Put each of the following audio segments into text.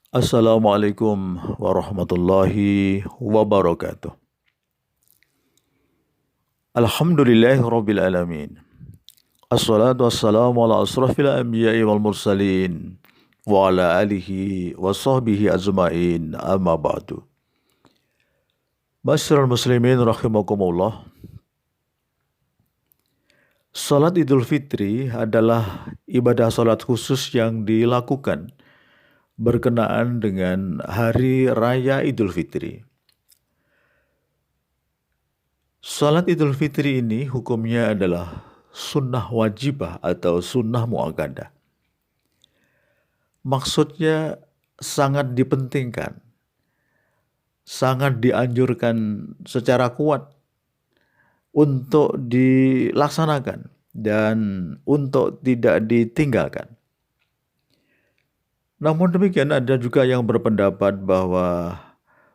Assalamualaikum warahmatullahi wabarakatuh. Alhamdulillahirabbil alamin. Assalatu wassalamu ala asrafil anbiya'i wal mursalin wa ala alihi wa sahbihi ajmain amma ba'du. Masyarul muslimin rahimakumullah. Salat Idul Fitri adalah ibadah salat khusus yang dilakukan berkenaan dengan hari raya Idul Fitri. Salat Idul Fitri ini hukumnya adalah sunnah wajibah atau sunnah muakkadah. Maksudnya sangat dipentingkan, sangat dianjurkan secara kuat untuk dilaksanakan dan untuk tidak ditinggalkan. Namun demikian ada juga yang berpendapat bahwa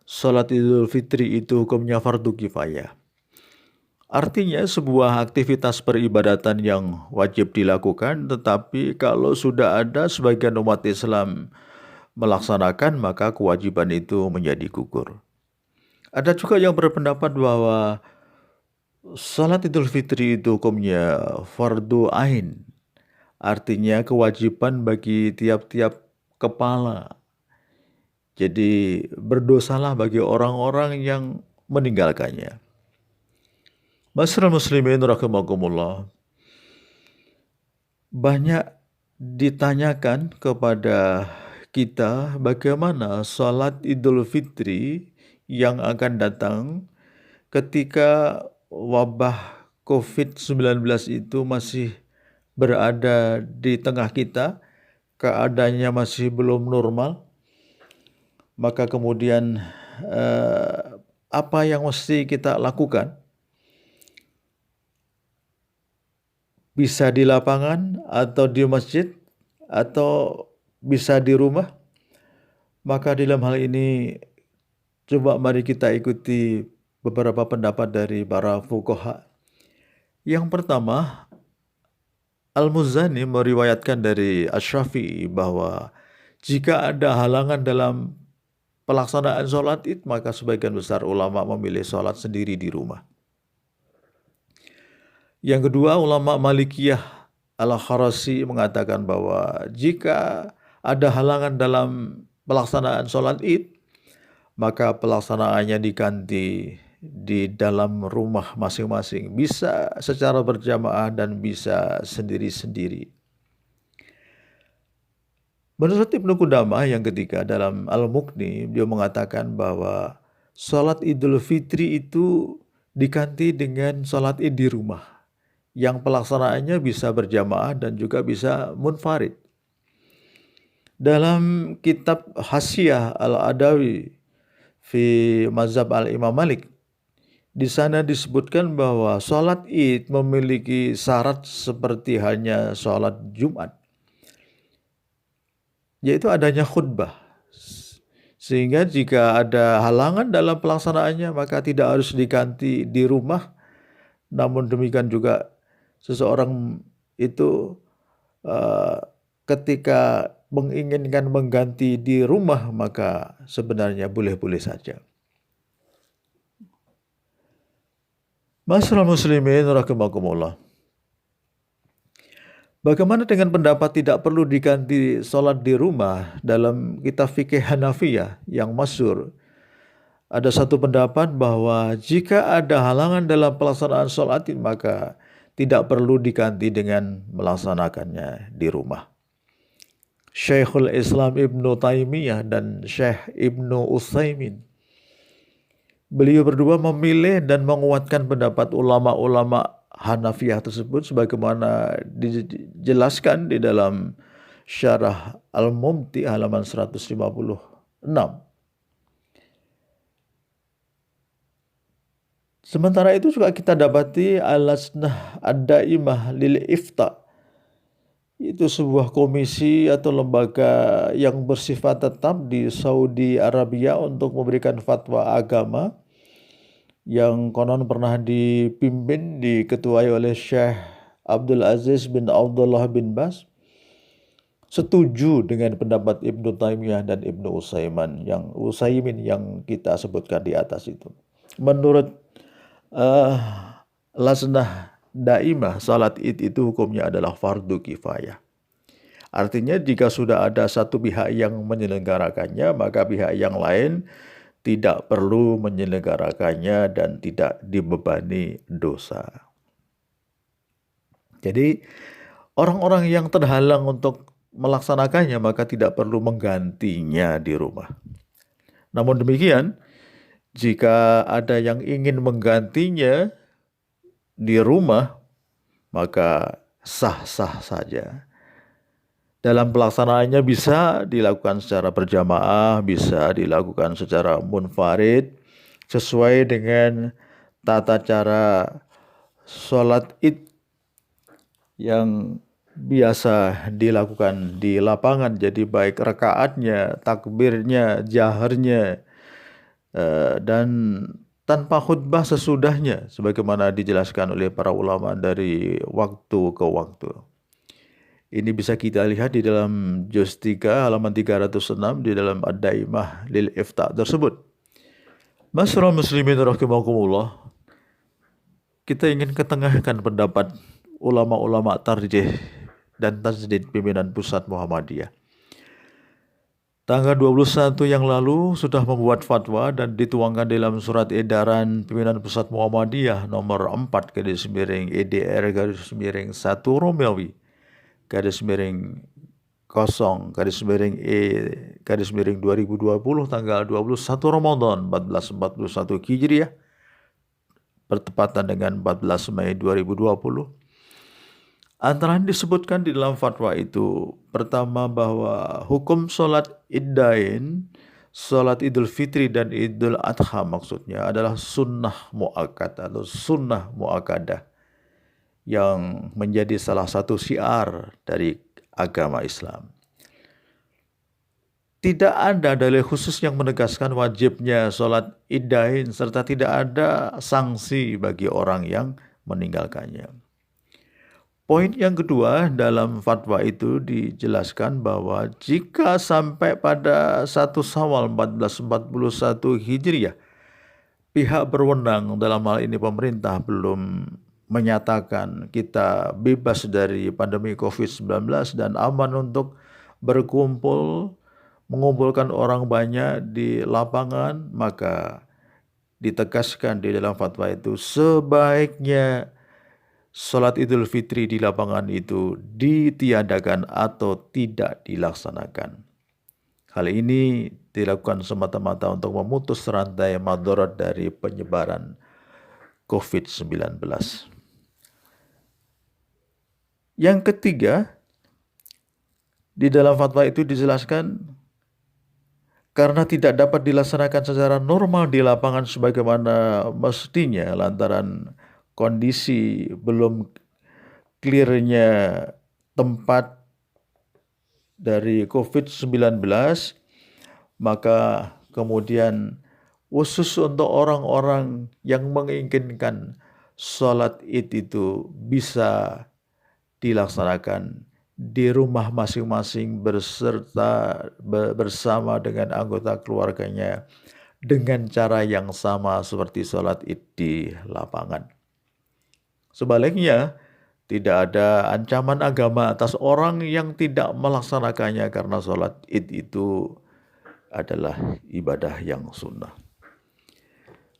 salat Idul Fitri itu hukumnya fardu kifayah. Artinya sebuah aktivitas peribadatan yang wajib dilakukan, tetapi kalau sudah ada sebagian umat Islam melaksanakan, maka kewajiban itu menjadi gugur. Ada juga yang berpendapat bahwa salat Idul Fitri itu hukumnya fardu ain. Artinya kewajiban bagi tiap-tiap kepala. Jadi berdosalah bagi orang-orang yang meninggalkannya. Masyarul muslimin rahimakumullah. Banyak ditanyakan kepada kita bagaimana salat Idul Fitri yang akan datang ketika wabah COVID-19 itu masih berada di tengah kita, keadaannya masih belum normal. Maka kemudian apa yang mesti kita lakukan? Bisa di lapangan atau di masjid atau bisa di rumah. Maka dalam hal ini coba mari kita ikuti beberapa pendapat dari para fuqaha. Yang pertama, Al-Muzani meriwayatkan dari Asy-Syafi'i bahwa jika ada halangan dalam pelaksanaan sholat id, maka sebagian besar ulama memilih sholat sendiri di rumah. Yang kedua, ulama Malikiyah Al-Kharasi mengatakan bahwa jika ada halangan dalam pelaksanaan sholat id, maka pelaksanaannya diganti di dalam rumah masing-masing. Bisa secara berjamaah dan bisa sendiri-sendiri. Menurut Ibnu Qudamah yang ketiga dalam Al-Mughni, dia mengatakan bahwa sholat Idul Fitri itu diganti dengan sholat id di rumah, yang pelaksanaannya bisa berjamaah dan juga bisa munfarid. Dalam kitab Hasyiah Al-Adawi fi Mazhab Al-Imam Malik, di sana disebutkan bahwa sholat id memiliki syarat seperti hanya sholat Jumat, yaitu adanya khutbah. Sehingga jika ada halangan dalam pelaksanaannya, maka tidak harus diganti di rumah. Namun demikian juga seseorang itu ketika menginginkan mengganti di rumah, maka sebenarnya boleh-boleh saja. Masyarul muslimin rahimakumullah. Bagaimana dengan pendapat tidak perlu diganti sholat di rumah? Dalam kitab fikih Hanafiyah yang masyhur, ada satu pendapat bahwa jika ada halangan dalam pelaksanaan sholat id, maka tidak perlu diganti dengan melaksanakannya di rumah. Syekhul Islam Ibnu Taimiyah dan Syekh Ibnu Utsaimin, beliau berdua memilih dan menguatkan pendapat ulama-ulama Hanafiyah tersebut sebagaimana dijelaskan di dalam Syarah Al-Mumti halaman 156. Sementara itu juga kita dapati Al-Lajnah Ad-Daimah lil Ifta, itu sebuah komisi atau lembaga yang bersifat tetap di Saudi Arabia untuk memberikan fatwa agama, yang konon pernah diketuai oleh Syekh Abdul Aziz bin Abdullah bin Baz. setuju dengan pendapat Ibnu Taimiyah dan Ibnu Utsaimin yang kita sebutkan di atas itu. Menurut uh, Lasnah Daimah, salat Id itu hukumnya adalah fardu kifayah. Artinya jika sudah ada satu pihak yang menyelenggarakannya, maka pihak yang lain tidak perlu menyelenggarakannya dan tidak dibebani dosa. Jadi orang-orang yang terhalang untuk melaksanakannya maka tidak perlu menggantinya di rumah. Namun demikian, jika ada yang ingin menggantinya di rumah, maka sah-sah saja. Dalam pelaksanaannya bisa dilakukan secara berjamaah, bisa dilakukan secara munfarid, sesuai dengan tata cara sholat Id yang biasa dilakukan di lapangan. Jadi baik rakaatnya, takbirnya, jaharnya, dan tanpa khutbah sesudahnya, sebagaimana dijelaskan oleh para ulama dari waktu ke waktu. Ini bisa kita lihat di dalam juz 3 halaman 306 di dalam Ad-Daimah lil Ifta tersebut. Masyarul muslimin rahimakumullah, kita ingin ketengahkan pendapat ulama-ulama tarjih dan tajdid pimpinan pusat Muhammadiyah. Tanggal 21 yang lalu sudah membuat fatwa dan dituangkan dalam surat edaran pimpinan pusat Muhammadiyah nomor 4 EDR 1 Romawi _E_2020 tanggal 21 Ramadan 1441 Hijriah bertepatan dengan 14 Mei 2020. Antara yang disebutkan di dalam fatwa itu, pertama bahwa hukum sholat iddain, sholat Idul Fitri dan Idul Adha maksudnya adalah sunnah mu'akkad atau sunnah mu'akkadah yang menjadi salah satu syiar dari agama Islam. Tidak ada dalil khusus yang menegaskan wajibnya sholat iddain serta tidak ada sanksi bagi orang yang meninggalkannya. Poin yang kedua, dalam fatwa itu dijelaskan bahwa jika sampai pada 1 Syawal 1441 Hijriah, pihak berwenang dalam hal ini pemerintah belum menyatakan kita bebas dari pandemi COVID-19 dan aman untuk berkumpul, mengumpulkan orang banyak di lapangan, maka ditegaskan di dalam fatwa itu sebaiknya sholat Idul Fitri di lapangan itu ditiadakan atau tidak dilaksanakan. Hal ini dilakukan semata-mata untuk memutus rantai madarat dari penyebaran COVID-19. Yang ketiga, di dalam fatwa itu dijelaskan karena tidak dapat dilaksanakan secara normal di lapangan sebagaimana mestinya lantaran kondisi belum clearnya tempat dari COVID-19, maka kemudian khusus untuk orang-orang yang menginginkan sholat Id itu bisa dilaksanakan di rumah masing-masing bersama dengan anggota keluarganya dengan cara yang sama seperti sholat Id di lapangan. Sebaliknya, tidak ada ancaman agama atas orang yang tidak melaksanakannya karena sholat Id itu adalah ibadah yang sunnah.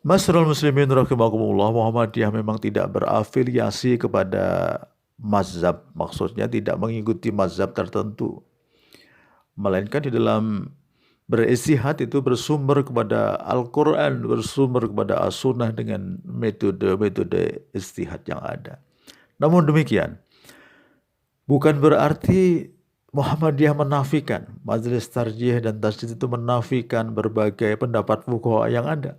Masyarul muslimin rahimakumullah, Muhammadiyah memang tidak berafiliasi kepada mazhab, maksudnya tidak mengikuti mazhab tertentu, melainkan di dalam beristihad itu bersumber kepada Al-Quran, bersumber kepada As-Sunnah dengan metode-metode istihad yang ada. Namun demikian, bukan berarti Muhammadiyah menafikan, majelis tarjih dan tajdid itu menafikan berbagai pendapat fuqaha yang ada.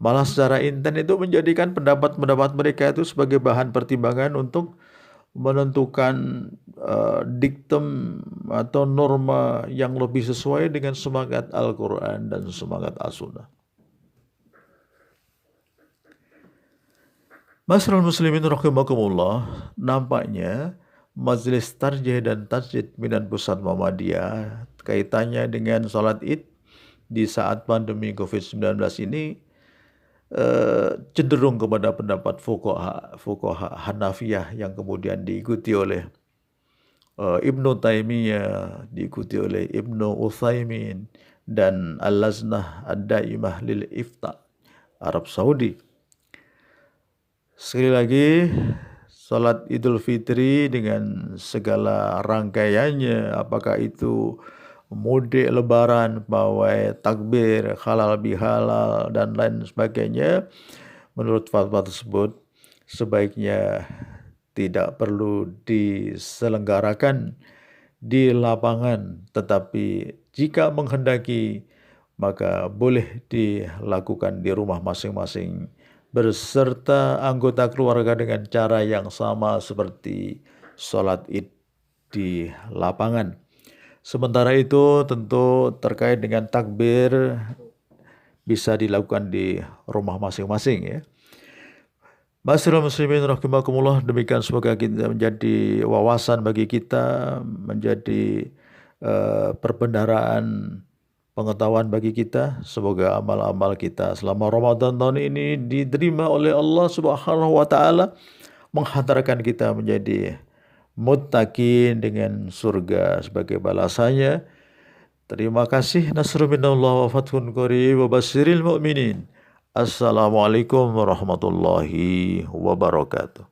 Malah secara inten itu menjadikan pendapat-pendapat mereka itu sebagai bahan pertimbangan untuk menentukan diktum atau norma yang lebih sesuai dengan semangat Al-Quran dan semangat As-Sunnah. Masyarul muslimin rahimakumullah, nampaknya Majelis Tarjih dan Tasjid Binan Pusat Muhammadiyah kaitannya dengan sholat id di saat pandemi COVID-19 ini cenderung kepada pendapat fuqaha Hanafiyah yang kemudian diikuti oleh Ibnu Taimiyah, diikuti oleh Ibnu Utsaimin dan Al-Lajnah Ad-Daimah lil Ifta Arab Saudi. Sekali lagi, salat Idul Fitri dengan segala rangkaiannya, apakah itu mudik lebaran, pawai takbir, halal bihalal, dan lain sebagainya, menurut fatwa tersebut sebaiknya tidak perlu diselenggarakan di lapangan, tetapi jika menghendaki maka boleh dilakukan di rumah masing-masing beserta anggota keluarga dengan cara yang sama seperti sholat id di lapangan. Sementara itu tentu terkait dengan takbir bisa dilakukan di rumah masing-masing ya. Masyaallah muslimin rahimakumullah, demikian semoga kita menjadi wawasan bagi kita, menjadi perbendaharaan pengetahuan bagi kita. Semoga amal-amal kita selama Ramadan tahun ini diterima oleh Allah Subhanahu wa taala, menghantarkan kita menjadi muttaqin dengan surga sebagai balasannya. Terima kasih. Nasrun minallah wa fathun qarib wa basyiril mu'minin. Assalamualaikum warahmatullahi wabarakatuh.